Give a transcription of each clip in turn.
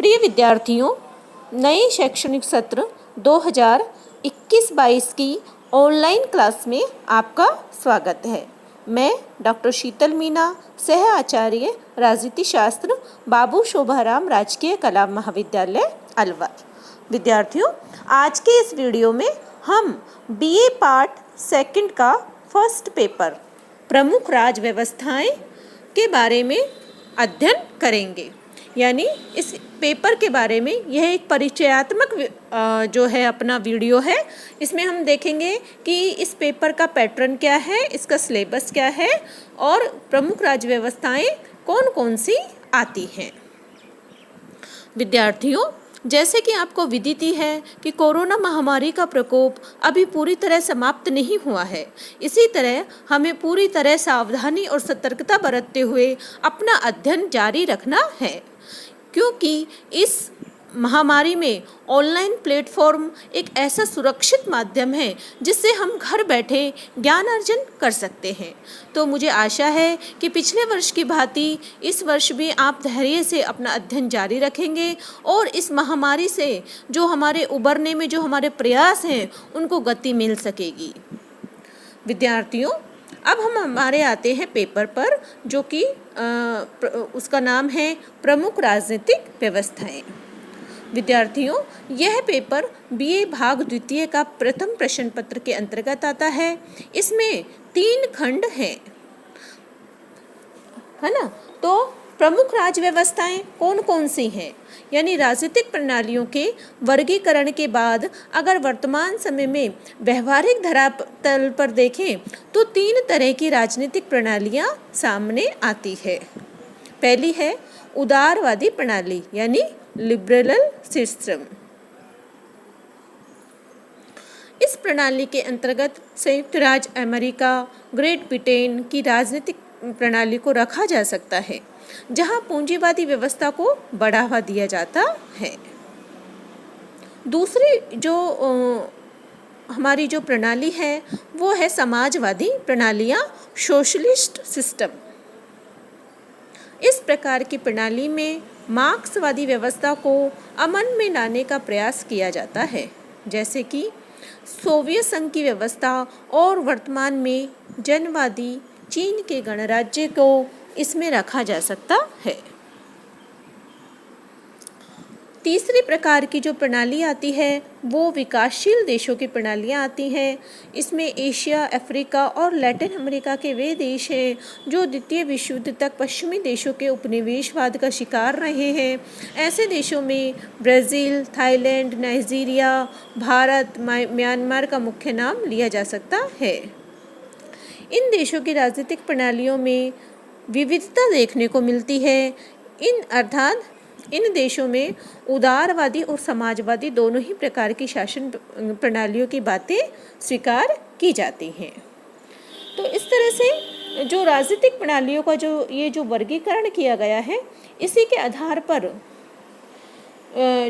प्रिय विद्यार्थियों, नए शैक्षणिक सत्र 2021-22 की ऑनलाइन क्लास में आपका स्वागत है। मैं डॉक्टर शीतल मीना, सह आचार्य राजनीति शास्त्र, बाबू शोभाराम राजकीय कला महाविद्यालय अलवर। विद्यार्थियों, आज के इस वीडियो में हम BA पार्ट सेकंड का फर्स्ट पेपर प्रमुख राज व्यवस्थाएं के बारे में अध्ययन करेंगे। यानी इस पेपर के बारे में यह एक परिचयात्मक जो है अपना वीडियो है। इसमें हम देखेंगे कि इस पेपर का पैटर्न क्या है, इसका सिलेबस क्या है और प्रमुख राज्य व्यवस्थाएं कौन कौन सी आती हैं। विद्यार्थियों, जैसे कि आपको विदित ही है कि कोरोना महामारी का प्रकोप अभी पूरी तरह समाप्त नहीं हुआ है। इसी तरह हमें पूरी तरह सावधानी और सतर्कता बरतते हुए अपना अध्ययन जारी रखना है, क्योंकि इस महामारी में ऑनलाइन प्लेटफॉर्म एक ऐसा सुरक्षित माध्यम है जिससे हम घर बैठे ज्ञान अर्जन कर सकते हैं। तो मुझे आशा है कि पिछले वर्ष की भांति इस वर्ष भी आप धैर्य से अपना अध्ययन जारी रखेंगे और इस महामारी से जो हमारे उबरने में जो हमारे प्रयास हैं उनको गति मिल सकेगी। विद्यार्थियों, अब हम हमारे आते हैं पेपर पर, जो कि उसका नाम है प्रमुख राजनीतिक व्यवस्थाएं। विद्यार्थियों, यह पेपर BA भाग द्वितीय का प्रथम प्रश्न पत्र के अंतर्गत आता है। इसमें 3 खंड हैं, है ना। तो प्रमुख राज्य व्यवस्थाएं कौन कौन सी हैं, यानी राजनीतिक प्रणालियों के वर्गीकरण के बाद अगर वर्तमान समय में व्यवहारिक धरातल पर देखें तो 3 तरह की राजनीतिक प्रणालियां सामने आती है। पहली है उदारवादी प्रणाली, यानी लिबरल सिस्टम। इस प्रणाली के अंतर्गत संयुक्त राज्य अमेरिका, ग्रेट ब्रिटेन की राजनीतिक प्रणाली को रखा जा सकता है, जहां पूंजीवादी व्यवस्था को बढ़ावा दिया जाता है। दूसरी जो हमारी जो प्रणाली है वो है समाजवादी प्रणालियां, सोशलिस्ट सिस्टम। इस प्रकार की प्रणाली में मार्क्सवादी व्यवस्था को अमल में लाने का प्रयास किया जाता है, जैसे कि सोवियत संघ की व्यवस्था, और वर्तमान में जनवादी चीन के गणराज्य को इसमें रखा जा सकता है। तीसरी प्रकार की जो प्रणाली आती है वो विकासशील देशों की प्रणालियाँ आती हैं। इसमें एशिया, अफ्रीका और लैटिन अमेरिका के वे देश हैं जो द्वितीय विश्व युद्ध तक पश्चिमी देशों के उपनिवेशवाद का शिकार रहे हैं। ऐसे देशों में Brazil, Thailand, Nigeria, Bharat, Myanmar का मुख्य नाम लिया जा सकता है। इन देशों की राजनीतिक प्रणालियों में विविधता देखने को मिलती है। इन देशों में उदारवादी और समाजवादी दोनों ही प्रकार की शासन प्रणालियों की बातें स्वीकार की जाती हैं। तो इस तरह से जो राजनीतिक प्रणालियों का जो वर्गीकरण किया गया है, इसी के आधार पर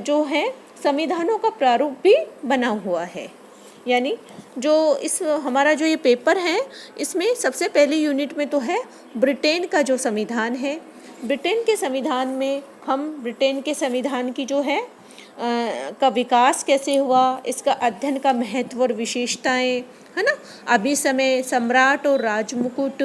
जो है संविधानों का प्रारूप भी बना हुआ है। यानी जो हमारा जो ये पेपर है, इसमें सबसे पहली यूनिट में तो है ब्रिटेन का जो संविधान है। ब्रिटेन के संविधान में हम ब्रिटेन के संविधान की जो है का विकास कैसे हुआ, इसका अध्ययन का महत्व और विशेषताएं, है ना। अभी समय सम्राट और राजमुकुट,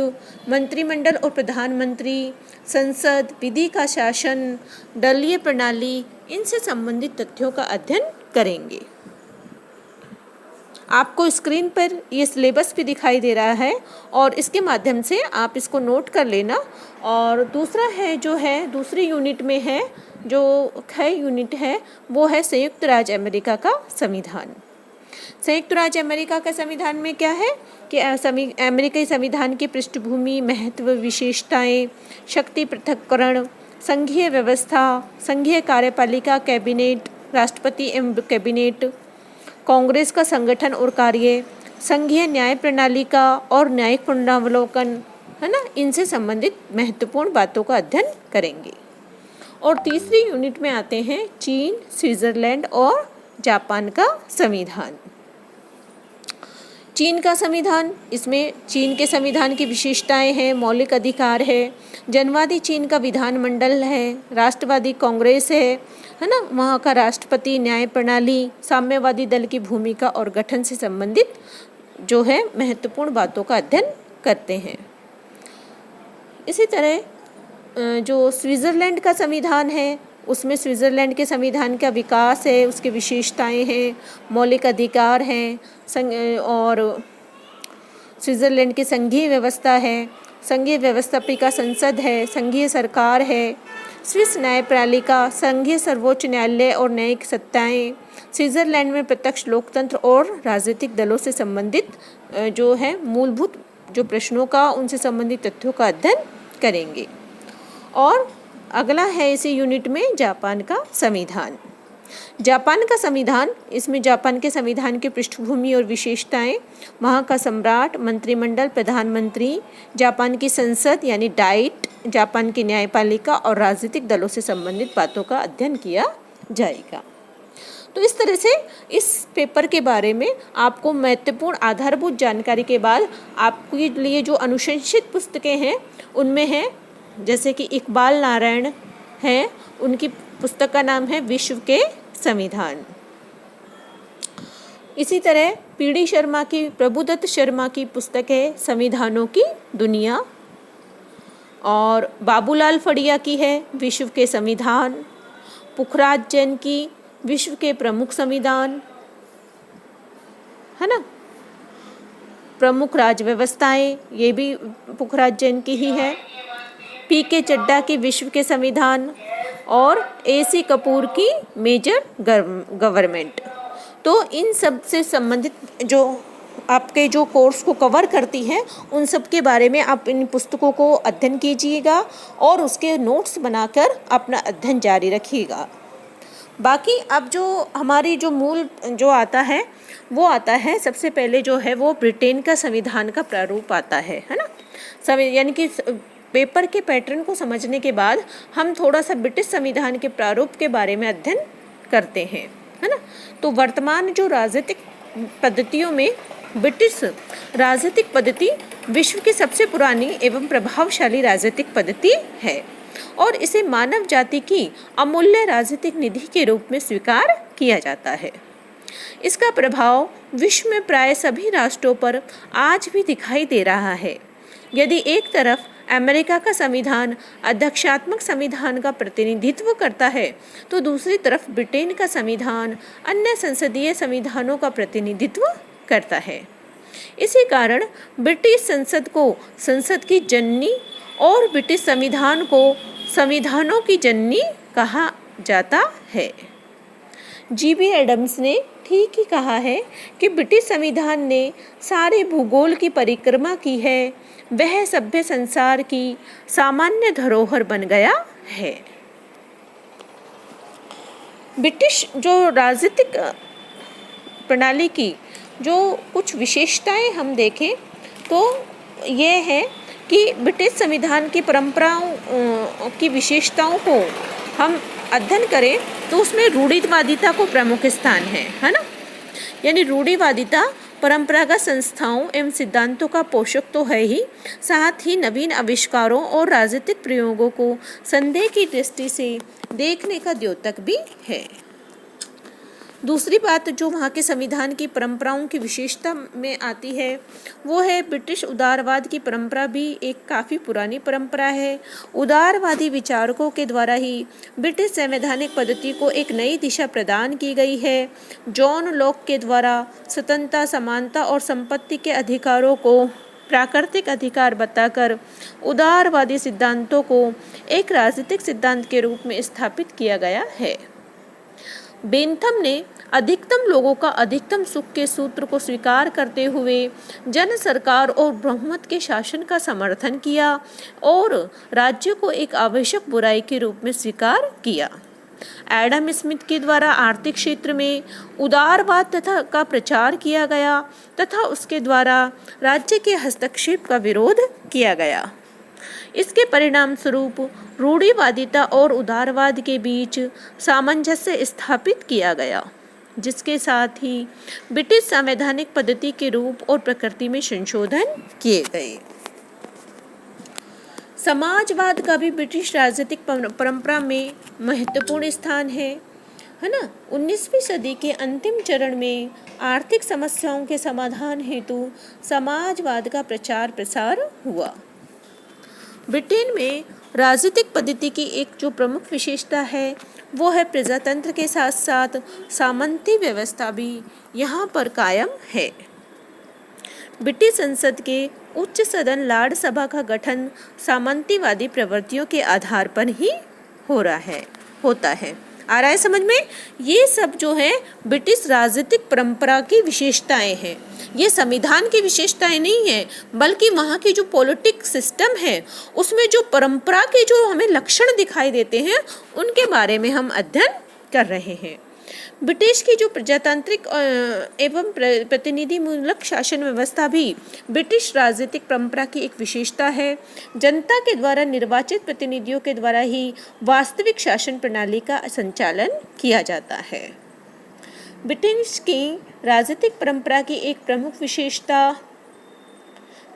मंत्रिमंडल और प्रधानमंत्री, संसद, विधि का शासन, दलीय प्रणाली, इनसे संबंधित तथ्यों का अध्ययन करेंगे। आपको स्क्रीन पर ये सिलेबस भी दिखाई दे रहा है और इसके माध्यम से आप इसको नोट कर लेना। और दूसरा है जो है दूसरी यूनिट में है, जो यूनिट है वो है संयुक्त राज्य अमेरिका का संविधान। संयुक्त राज्य अमेरिका का संविधान में क्या है कि अमेरिकी संविधान की पृष्ठभूमि, महत्व, विशेषताएं, शक्ति पृथक्करण, संघीय व्यवस्था, संघीय कार्यपालिका, कैबिनेट, राष्ट्रपति एवं कैबिनेट, कांग्रेस का संगठन और कार्य, संघीय न्याय प्रणाली का और न्यायिक पुनरावलोकन, है ना। इनसे संबंधित महत्वपूर्ण बातों का अध्ययन करेंगे। और तीसरी यूनिट में आते हैं चीन, स्विट्जरलैंड और जापान का संविधान। चीन का संविधान, इसमें चीन के संविधान की विशेषताएं हैं, मौलिक अधिकार है, जनवादी चीन का विधानमंडल है, राष्ट्रवादी कांग्रेस है ना, वहाँ का राष्ट्रपति, न्याय प्रणाली, साम्यवादी दल की भूमिका और गठन से संबंधित जो है महत्वपूर्ण बातों का अध्ययन करते हैं। इसी तरह जो स्विट्ज़रलैंड का संविधान है, उसमें स्विट्ज़रलैंड के संविधान का विकास है, उसकी विशेषताएं हैं, मौलिक अधिकार हैं, और स्विट्ज़रलैंड की संघीय व्यवस्था है, संघीय व्यवस्थापिका संसद है, संघीय सरकार है, स्विस न्यायपालिका, संघीय सर्वोच्च न्यायालय और न्यायिक सत्ताएं, स्विट्ज़रलैंड में प्रत्यक्ष लोकतंत्र और राजनीतिक दलों से संबंधित जो है मूलभूत जो प्रश्नों का, उनसे संबंधित तथ्यों का अध्ययन करेंगे। और अगला है इसी यूनिट में जापान का संविधान। जापान का संविधान, इसमें जापान के संविधान की पृष्ठभूमि और विशेषताएं, वहाँ का सम्राट, मंत्रिमंडल, प्रधानमंत्री, जापान की संसद यानी डाइट, जापान की न्यायपालिका और राजनीतिक दलों से संबंधित बातों का अध्ययन किया जाएगा। तो इस तरह से इस पेपर के बारे में आपको महत्वपूर्ण आधारभूत जानकारी के बाद आपके लिए जो अनुशंसित पुस्तकें हैं उनमें है जैसे कि इकबाल नारायण हैं, उनकी पुस्तक का नाम है विश्व के संविधान। इसी तरह पीडी शर्मा की, प्रभुदत्त शर्मा की पुस्तक है संविधानों की दुनिया, और बाबूलाल फड़िया की है विश्व के संविधान, पुखराज जैन की विश्व के प्रमुख संविधान, है ना, प्रमुख राज्य व्यवस्थाएं, ये भी पुखराज जैन की ही है, पीके चड्डा की विश्व के संविधान और एसी कपूर की मेजर गवर्नमेंट। तो इन सब से संबंधित जो आपके जो कोर्स को कवर करती हैं उन सब के बारे में आप इन पुस्तकों को अध्ययन कीजिएगा और उसके नोट्स बनाकर अपना अध्ययन जारी रखिएगा। बाकी अब जो हमारी जो मूल जो आता है वो आता है, सबसे पहले जो है वो ब्रिटेन का संविधान का प्रारूप आता है ना। यानी कि पेपर के पैटर्न को समझने के बाद हम थोड़ा सा ब्रिटिश संविधान के प्रारूप के बारे में अध्ययन करते हैं, है ना। तो वर्तमान जो राजनीतिक पद्धतियों में ब्रिटिश राजनीतिक पद्धति विश्व की सबसे पुरानी एवं प्रभावशाली राजनीतिक पद्धति है और इसे मानव जाति की अमूल्य राजनीतिक निधि के रूप में स्वीकार किया जाता है। इसका प्रभाव विश्व में प्राय सभी राष्ट्रों पर आज भी दिखाई दे रहा है। यदि एक तरफ अमेरिका का संविधान अध्यक्षात्मक संविधान का प्रतिनिधित्व करता है तो दूसरी तरफ ब्रिटेन का संविधान अन्य संसदीय संविधानों का प्रतिनिधित्व करता है। इसी कारण ब्रिटिश संसद को संसद की जननी और ब्रिटिश संविधान को संविधानों की जननी कहा जाता है। जीबी एडम्स ने ठीक ही कहा है कि ब्रिटिश संविधान ने सारे भूगोल की परिक्रमा की है, वह सभ्य संसार की सामान्य धरोहर बन गया है। ब्रिटिश जो राजनीतिक प्रणाली की जो कुछ विशेषताएं हम देखें तो ये है कि ब्रिटिश संविधान की परंपराओं की विशेषताओं को हम अध्ययन करें तो उसमें रूढ़िवादिता को प्रमुख स्थान है ना। यानी रूढ़िवादिता परंपरागत संस्थाओं एवं सिद्धांतों का पोषक तो है ही, साथ ही नवीन आविष्कारों और राजनीतिक प्रयोगों को संदेह की दृष्टि से देखने का द्योतक भी है। दूसरी बात जो वहाँ के संविधान की परंपराओं की विशेषता में आती है वो है ब्रिटिश उदारवाद की परंपरा भी एक काफ़ी पुरानी परंपरा है। उदारवादी विचारकों के द्वारा ही ब्रिटिश संवैधानिक पद्धति को एक नई दिशा प्रदान की गई है। जॉन लॉक के द्वारा स्वतंत्रता, समानता और संपत्ति के अधिकारों को प्राकृतिक अधिकार बताकर उदारवादी सिद्धांतों को एक राजनीतिक सिद्धांत के रूप में स्थापित किया गया है। बेंथम ने अधिकतम लोगों का अधिकतम सुख के सूत्र को स्वीकार करते हुए जन सरकार और बहुमत के शासन का समर्थन किया और राज्य को एक आवश्यक बुराई के रूप में स्वीकार किया। एडम स्मिथ के द्वारा आर्थिक क्षेत्र में उदारवाद तथा का प्रचार किया गया तथा उसके द्वारा राज्य के हस्तक्षेप का विरोध किया गया। इसके परिणाम स्वरूप रूढ़िवादिता और उदारवाद के बीच सामंजस्य स्थापित किया गया। जिसके साथ ही ब्रिटिश संवैधानिक पद्धति के रूप और प्रकृति में संशोधन किए गए। समाजवाद का भी ब्रिटिश राजनीतिक परंपरा में महत्वपूर्ण स्थान है ना। 19वीं सदी के अंतिम चरण में आर्थिक समस्याओं के समाधान हेतु समाजवाद का प्रचार प्रसार हुआ। ब्रिटेन में राजनीतिक पद्धति की एक जो प्रमुख विशेषता है वो है प्रजातंत्र के साथ साथ सामंती व्यवस्था भी यहाँ पर कायम है। ब्रिटिश संसद के उच्च सदन लॉर्ड सभा का गठन सामंतीवादी प्रवृत्तियों के आधार पर ही होता है। आ रहा है समझ में? ये सब जो है ब्रिटिश राजनीतिक परंपरा की विशेषताएं हैं। ये संविधान की विशेषताएं नहीं है, बल्कि वहाँ की जो पॉलिटिक सिस्टम है उसमें जो परंपरा के जो हमें लक्षण दिखाई देते हैं उनके बारे में हम अध्ययन कर रहे हैं। ब्रिटिश की जो प्रजातांत्रिक एवं प्रतिनिधिमूलक शासन व्यवस्था भी ब्रिटिश राजनीतिक परंपरा की एक विशेषता है। जनता के द्वारा निर्वाचित प्रतिनिधियों के द्वारा ही वास्तविक शासन प्रणाली का संचालन किया जाता है। ब्रिटिश की राजनीतिक परंपरा की एक प्रमुख विशेषता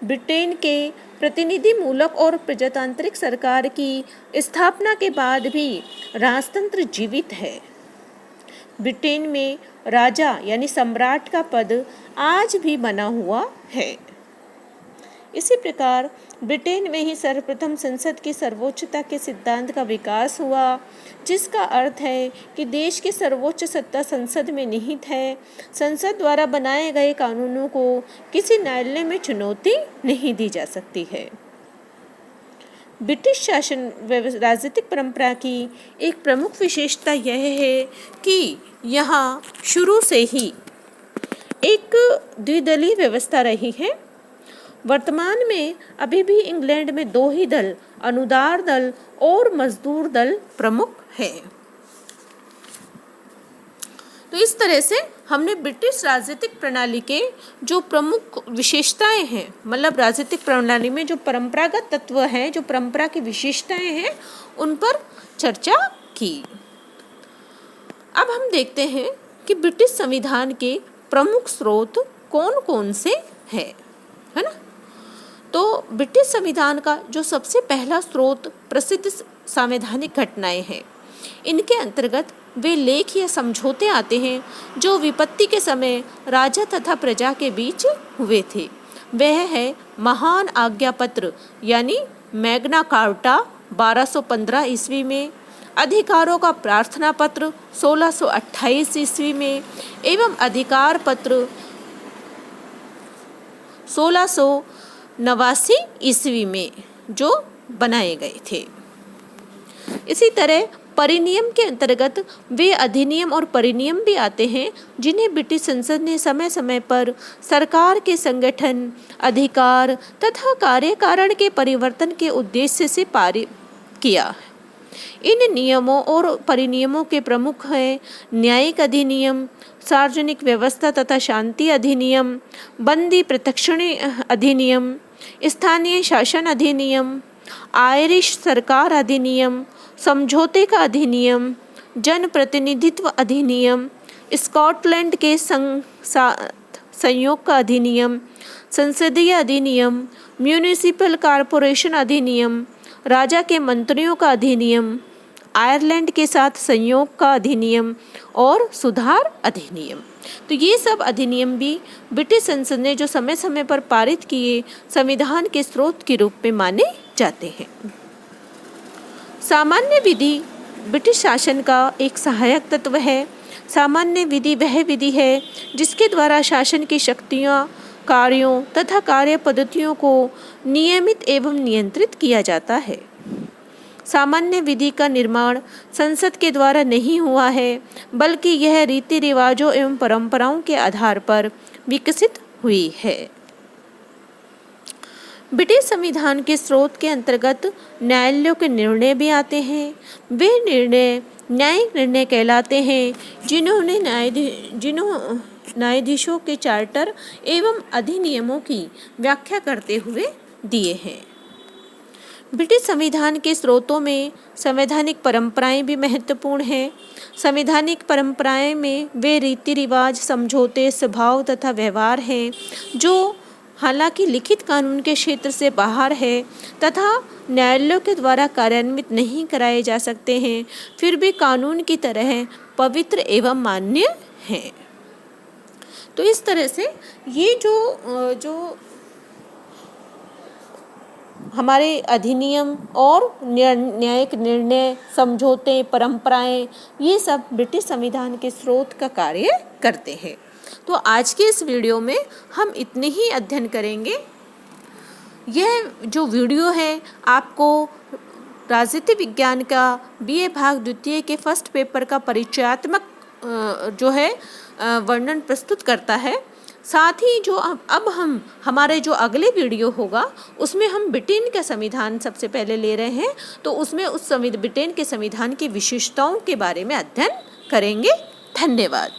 ब्रिटेन के प्रतिनिधिमूलक और प्रजातांत्रिक सरकार की स्थापना के बाद भी राजतंत्र जीवित है। ब्रिटेन में राजा यानी सम्राट का पद आज भी बना हुआ है। इसी प्रकार ब्रिटेन में ही सर्वप्रथम संसद की सर्वोच्चता के सिद्धांत का विकास हुआ, जिसका अर्थ है कि देश की सर्वोच्च सत्ता संसद में निहित है। संसद द्वारा बनाए गए कानूनों को किसी न्यायालय में चुनौती नहीं दी जा सकती है। ब्रिटिश शासन राजनीतिक परंपरा की एक प्रमुख विशेषता यह है कि यहाँ शुरू से ही एक द्विदलीय व्यवस्था रही है। वर्तमान में अभी भी इंग्लैंड में दो ही दल, अनुदार दल और मजदूर दल प्रमुख है। तो इस तरह से हमने ब्रिटिश राजनीतिक प्रणाली के जो प्रमुख विशेषताएं हैं, मतलब राजनीतिक प्रणाली में जो परंपरागत तत्व हैं, जो परंपरा की विशेषताएं हैं, उन पर चर्चा की। अब हम देखते हैं कि ब्रिटिश संविधान के प्रमुख स्रोत कौन कौन से हैं, है ना। तो ब्रिटिश संविधान का जो सबसे पहला स्रोत प्रसिद्ध संवैधानिक घटनाएं हैं। इनके अंतर्गत वे लेख या समझौते आते हैं जो विपत्ति के समय राजा तथा प्रजा के बीच हुए थे। वह है महान आज्ञा पत्र यानी मैग्ना कार्टा 1215 ईस्वी में, अधिकारों का प्रार्थना पत्र 1628 ईस्वी में एवं अधिकार पत्र 1689 ईस्वी में जो बनाए गए थे। इसी तरह परिनियम के अंतर्गत वे अधिनियम और परिनियम भी आते हैं जिन्हें ब्रिटिश संसद ने समय समय पर सरकार के संगठन, अधिकार तथा कार्यकारण के परिवर्तन के उद्देश्य से पारित किया। इन नियमों और परिनियमों के प्रमुख हैं न्यायिक अधिनियम, सार्वजनिक व्यवस्था तथा शांति अधिनियम, बंदी प्रत्यक्षणी अधिनियम, स्थानीय शासन अधिनियम, आयरिश सरकार अधिनियम, समझौते का अधिनियम, जन प्रतिनिधित्व अधिनियम, स्कॉटलैंड के संयोग का अधिनियम, संसदीय अधिनियम, म्यूनिसिपल कॉरपोरेशन अधिनियम, राजा के मंत्रियों का अधिनियम, आयरलैंड के साथ संयोग का अधिनियम और सुधार अधिनियम। तो ये सब अधिनियम भी ब्रिटिश संसद ने जो समय समय पर पारित किए संविधान के स्रोत के रूप में माने जाते हैं। सामान्य विधि ब्रिटिश शासन का एक सहायक तत्व है। सामान्य विधि वह विधि है जिसके द्वारा शासन की शक्तियाँ, कार्यों तथा कार्य पद्धतियों को नियमित एवं नियंत्रित किया जाता है। सामान्य विधि का निर्माण संसद के द्वारा नहीं हुआ है, बल्कि यह रीति रिवाजों एवं परंपराओं के आधार पर विकसित हुई है। ब्रिटिश संविधान के स्रोत के अंतर्गत न्यायालयों के निर्णय भी आते हैं। वे निर्णय न्यायिक निर्णय कहलाते हैं जिन्होंने न्यायाधीशों के चार्टर एवं अधिनियमों की व्याख्या करते हुए दिए हैं। ब्रिटिश संविधान के स्रोतों में संवैधानिक परंपराएं भी महत्वपूर्ण हैं। संवैधानिक परंपराएं में वे रीति रिवाज, समझौते, स्वभाव तथा व्यवहार हैं जो हालांकि लिखित कानून के क्षेत्र से बाहर है तथा न्यायालयों के द्वारा कार्यान्वित नहीं कराए जा सकते हैं, फिर भी कानून की तरह पवित्र एवं मान्य हैं। तो इस तरह से ये जो हमारे अधिनियम और न्यायिक निर्णय, समझौते, परंपराएं, ये सब ब्रिटिश संविधान के स्रोत का कार्य करते हैं। तो आज के इस वीडियो में हम इतने ही अध्ययन करेंगे। यह जो वीडियो है आपको राजनीति विज्ञान का बीए भाग द्वितीय के फर्स्ट पेपर का परिचयात्मक जो है वर्णन प्रस्तुत करता है। साथ ही जो अब हम हमारे जो अगले वीडियो होगा उसमें हम ब्रिटेन का संविधान सबसे पहले ले रहे हैं, तो उसमें ब्रिटेन के संविधान की विशेषताओं के बारे में अध्ययन करेंगे। धन्यवाद।